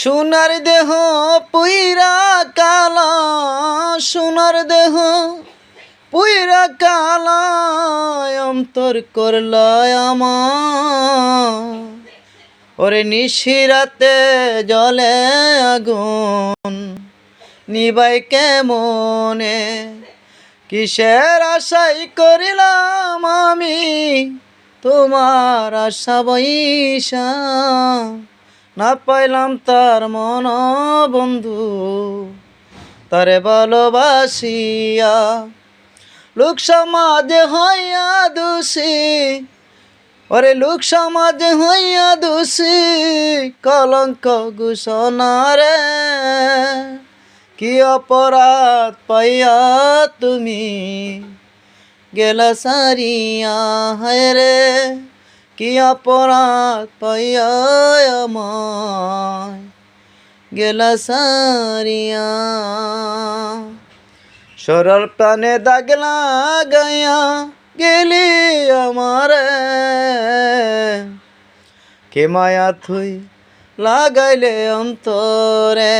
সোনার দেহ পুইরা কালা, সোনার দেহ পুইরা কালা, অন্তর করলায় আমার। ওরে নিশিরাতে জলে আগুন, নিবাই কেমনে? কিসের আশাই করিলাম আমি তোমার আশা বৈশা, না পাইলাম তার মন বন্ধু তারে ভালোবাসিয়া। লোক সমাজে হইয়া দোষী, ওরে লোক সমাজে হইয়া দোষী, কলঙ্ক ঘোষণা রে। কি অপরাধ পাইয়া তুমি গেলা সারিয়া, হায় রে কি অপরাধ পাইয়া আমায় গেলা সারিয়া। সরল প্রাণে দাগ লাগাইয়া গেলি আমারে, কে মায়া থুই লাগাইলে অন্তরে।